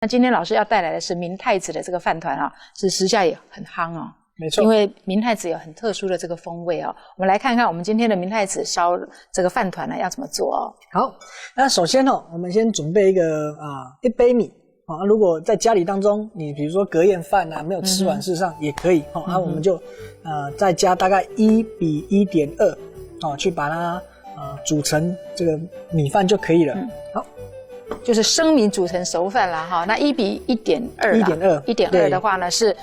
那今天老师要带来的是明太子的这个饭团啊，是时下也很夯哦。没错，因为明太子有很特殊的这个风味哦。我们来看看我们今天的明太子烧这个饭团呢要怎么做哦。好，那首先哦，我们先准备一个1杯米啊。如果在家里当中，你比如说隔夜饭啊没有吃完，事实上也可以哦。那我们就再加大概1:1.2哦，去把它煮成这个米饭就可以了。好。就是生米煮成熟饭啦哈，那1:1.2的话呢是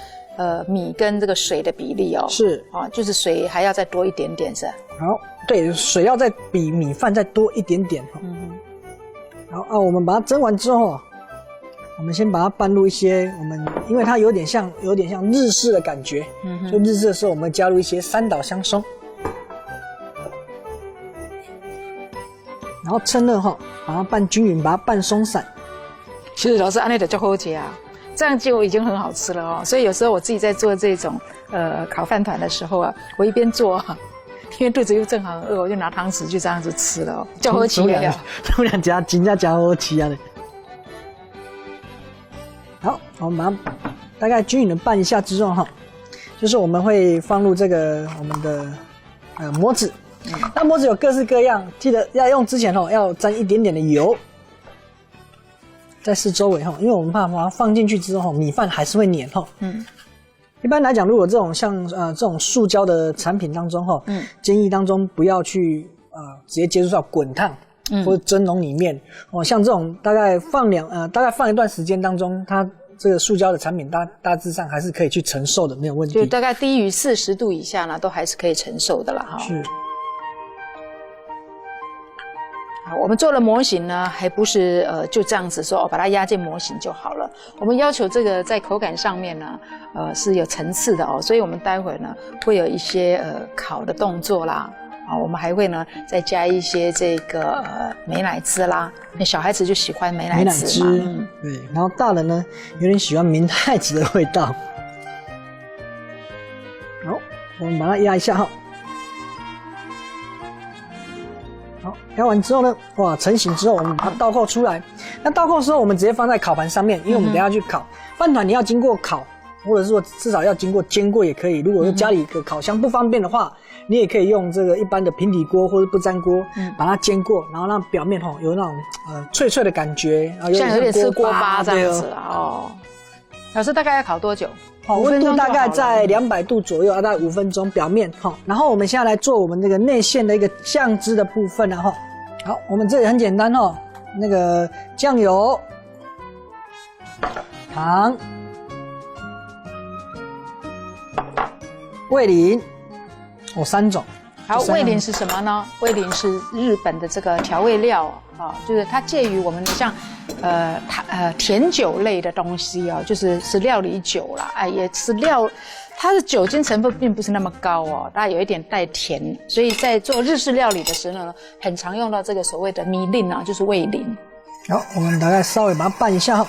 米跟这个水的比例哦，是就是水还要再多一点点是吧？好，对，水要再比米饭再多一点点。好我们把它蒸完之后，我们先把它拌入一些因为它有点像日式的感觉，所以日式的时候我们会加入一些三岛香松。然后趁热后，把它拌均匀，把它拌松散。其实老师按那的就好吃啊，这样就已经很好吃了哦。所以有时候我自己在做这种烤饭团的时候啊，我一边做因为肚子又正好很饿，我就拿汤匙就这样子吃了哦，就好吃了。他们俩真的加好吃啊的。好，我们把它大概均匀的拌一下之后就是我们会放入这个我们的模子。那模子有各式各样，记得要用之前要沾一点点的油，在四周围因为我们怕把它放进去之后米饭还是会黏一般来讲，如果这种像这种塑胶的产品当中建议当中不要去直接接触到滚烫或者蒸笼里面像这种大概放一段时间当中，它这个塑胶的产品大致上还是可以去承受的，没有问题。就大概低于40度以下呢，都还是可以承受的啦哈。是。我们做了模型呢，还不是就这样子说把它压进模型就好了。我们要求这个在口感上面呢，是有层次的所以我们待会呢会有一些烤的动作啦，我们还会呢再加一些这个美乃滋啦，那小孩子就喜欢美乃滋嘛，对，然后大人呢有点喜欢明太子的味道。好，我们把它压一下好，压完之后呢，哇，成型之后我们把它倒扣出来。那倒扣的时候，我们直接放在烤盘上面，因为我们等一下去烤饭团，你要经过烤，或者是说至少要经过煎过也可以。如果说家里的烤箱不方便的话，你也可以用这个一般的平底锅或者不粘锅，把它煎过，然后让表面有那种脆脆的感觉，然后像有点吃锅巴这样子哦。老师大概要烤多久？温度大概在200度左右，大概5分钟表面然后我们现在来做我们这个内馅的一个酱汁的部分好，我们这里很简单那个酱油、糖、味淋，3种。好，味淋是什么呢？味淋是日本的这个调味料就是它介于我们的像甜酒类的东西就是料理酒啦，也是它的酒精成分并不是那么高它有一点带甜，所以在做日式料理的时候呢，很常用到这个所谓的米淋就是味淋。好，我们大概稍微把它拌一下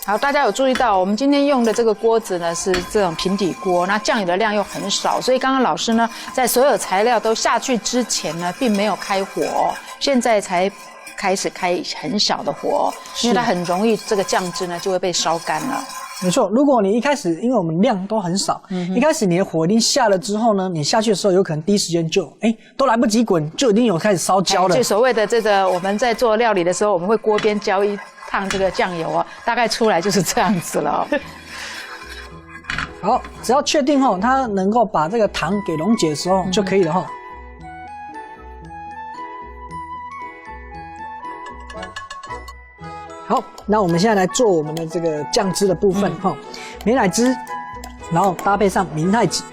好，大家有注意到我们今天用的这个锅子呢是这种平底锅，那酱油的量又很少，所以刚刚老师呢在所有材料都下去之前呢并没有开火现在才开始开很小的火因为它很容易这个酱汁呢就会被烧干了。没错，如果你一开始因为我们量都很少一开始你的火一定下了之后呢，你下去的时候有可能第一时间就都来不及滚就一定有开始烧焦了。就所谓的这个我们在做料理的时候，我们会锅边浇一烫这个酱油大概出来就是这样子了好，只要确定它能够把这个糖给溶解的时候就可以了好，那我们现在来做我们的这个酱汁的部分美乃滋，然后搭配上明太子。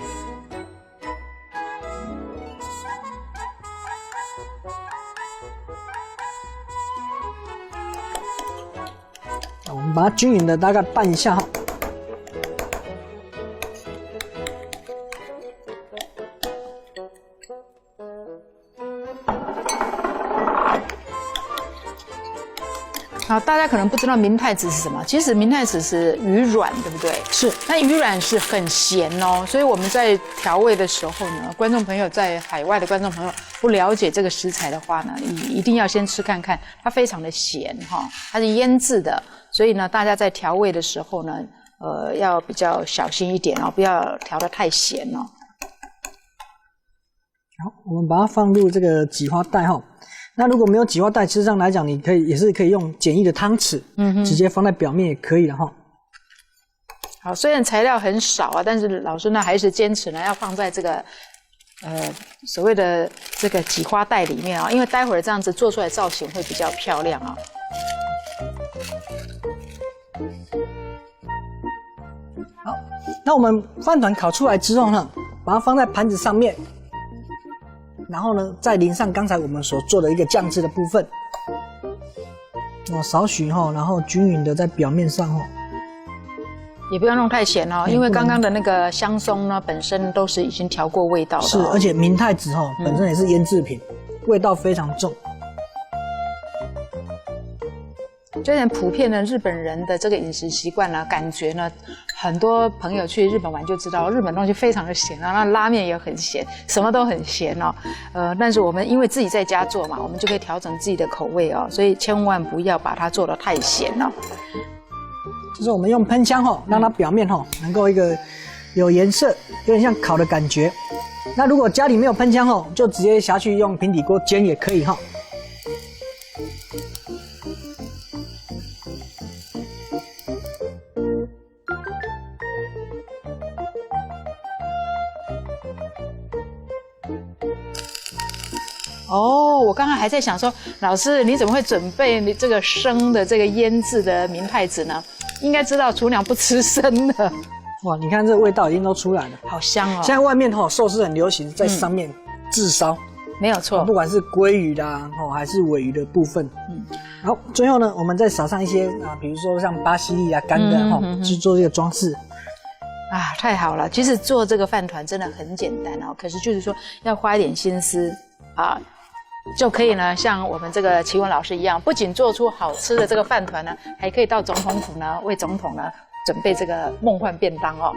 我们把它均匀的大概拌一下好，大家可能不知道明太子是什么，其实明太子是鱼卵，对不对？是。那鱼卵是很咸所以我们在调味的时候呢，观众朋友在海外的观众朋友不了解这个食材的话呢，你一定要先吃看看，它非常的咸它是腌制的，所以呢，大家在调味的时候呢，要比较小心一点哦，不要调得太咸哦。好，我们把它放入这个挤花袋哈。那如果没有挤花袋，事实上来讲，你也是可以用简易的汤匙，直接放在表面也可以了哈。好，虽然材料很少啊，但是老师呢还是坚持呢要放在这个所谓的这个挤花袋里面啊，因为待会儿这样子做出来造型会比较漂亮啊。好，那我们饭团烤出来之后呢，把它放在盘子上面。然后呢，再淋上刚才我们所做的一个酱汁的部分，少许哈，然后均匀的在表面上哈，也不要弄太咸哦，因为刚刚的那个香松呢本身都是已经调过味道的、哦，是，而且明太子哈本身也是腌制品，味道非常重。虽然普遍的日本人的这个饮食习惯呢，感觉呢，很多朋友去日本玩就知道，日本东西非常的咸啊，那拉面也很咸，什么都很咸哦。但是我们因为自己在家做嘛，我们就可以调整自己的口味哦，所以千万不要把它做得太咸哦。就是我们用喷枪哈，让它表面哈能够一个有颜色，有点像烤的感觉。那如果家里没有喷枪哈，就直接下去用平底锅煎也可以哈。哦，我刚刚还在想说，老师你怎么会准备你这个生的这个腌制的明太子呢？应该知道厨娘不吃生的。哇，你看这个味道已经都出来了，好香哦！现在外面寿司很流行在上面炙烧，没有错，不管是鲑鱼啦还是鲔鱼的部分。好，最后呢，我们再撒上一些比如说像巴西利啊干的去做这个装饰。啊，太好了！其实做这个饭团真的很简单哦，可是就是说要花一点心思啊。就可以呢，像我们这个奇文老师一样，不仅做出好吃的这个饭团呢，还可以到总统府呢，为总统呢准备这个梦幻便当哦。